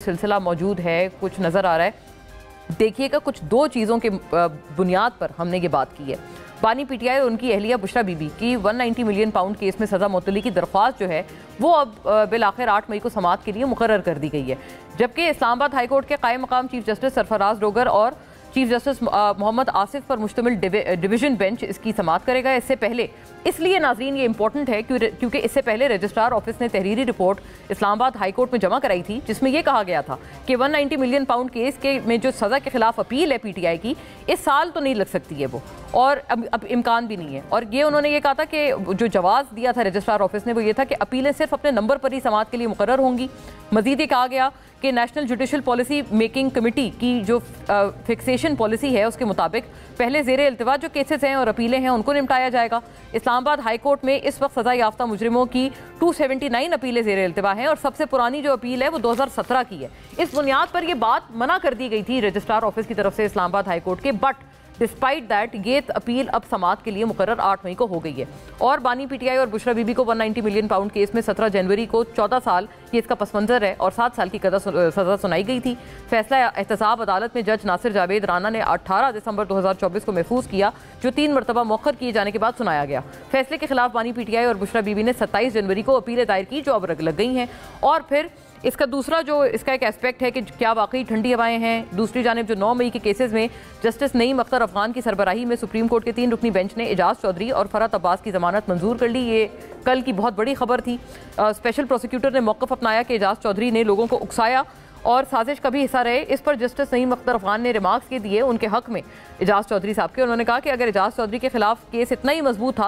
सिलसिला मौजूद है, कुछ नज़र आ रहा है। देखिएगा, कुछ दो चीज़ों के बुनियाद पर हमने ये बात की है। बानी पीटीआई और उनकी अहलिया बुशरा बीबी की 190 मिलियन पाउंड केस में सज़ा मुअत्तली की दरख्वास्त जो है वो अब बिलाखिर 8 मई को समाअत के लिए मुकर्रर कर दी गई है। जबकि इस्लामाबाद हाई कोर्ट के कायम मकाम चीफ जस्टिस सरफराज डोगर और चीफ जस्टिस मोहम्मद आसिफ पर मुश्तमिल डिवीजन बेंच इसकी समाअत करेगा। इससे पहले इसलिए नाज़रीन ये इंपॉर्टेंट है क्योंकि इससे पहले रजिस्ट्रार ऑफिस ने तहरीरी रिपोर्ट इस्लामाबाद हाई कोर्ट में जमा कराई थी, जिसमें यह कहा गया था कि 190 मिलियन पाउंड केस के में जो सज़ा के खिलाफ अपील है पीटीआई की, इस साल तो नहीं लग सकती है वो, और अब इम्कान भी नहीं है। और ये उन्होंने ये कहा था कि जो जवाब दिया था रजिस्ट्रार ऑफिस ने वो ये था कि अपीलें सिर्फ अपने नंबर पर ही समाअत के लिए मुकर्रर होंगी। मजीद ये कहा गया कि national judicial policy making committee की जो फिक्सेशन पॉलिसी है उसके मुताबिक पहले ज़ेरे इल्तिवा जो केसेस हैं और अपीलें हैं उनको निपटाया जाएगा। इस्लामाबाद हाई कोर्ट में इस वक्त सज़ा याफ्ता मुजरिमों की 279 अपीलें ज़ेरे इल्तिवा हैं और सबसे पुरानी जो अपील है वो 2017 की है। इस बुनियाद पर यह बात मना कर दी गई थी रजिस्ट्रार ऑफिस की तरफ से इस्लामाबाद हाई कोर्ट के, बट डिस्पाइट दैट ये अपील अब समाअत के लिए मुकर्रर 8 मई को हो गई है। और बानी पीटीआई और बुशरा बीबी को 190 मिलियन पाउंड केस में 17 जनवरी को 14 साल ये इसका पसमंजर है और 7 साल की सज़ा सुनाई गई थी। फैसला एहतसाब अदालत में जज नासिर जावेद राना ने 18 दिसंबर 2024 को महफूज किया, जो 3 मरतबा मौखर किए जाने के बाद सुनाया गया। फैसले के खिलाफ बानी पीटीआई और बुशरा बीबी ने 27 जनवरी को अपीलें दायर की जो अब लग गई हैं। और फिर इसका दूसरा जो इसका एक एस्पेक्ट है कि क्या वाकई ठंडी हवाएं हैं। दूसरी जानिब जो 9 मई के केसेस में जस्टिस नईम अख्तर अफगान की सरबराही में सुप्रीम कोर्ट के 3 रुकनी बेंच ने एजाज चौधरी और फरहत अब्बास की जमानत मंजूर कर ली। ये कल की बहुत बड़ी खबर थी। स्पेशल प्रोसिक्यूटर ने मौक़िफ़ अपनाया कि एजाज चौधरी ने लोगों को उकसाया और साजिश का भी हिस्सा रहे। इस पर जस्टिस नईम अख्तर अफगान ने रिमार्क्स के दिए उनके हक में एजाज चौधरी साहब के। उन्होंने कहा कि अगर एजाज चौधरी के खिलाफ केस इतना ही मजबूत था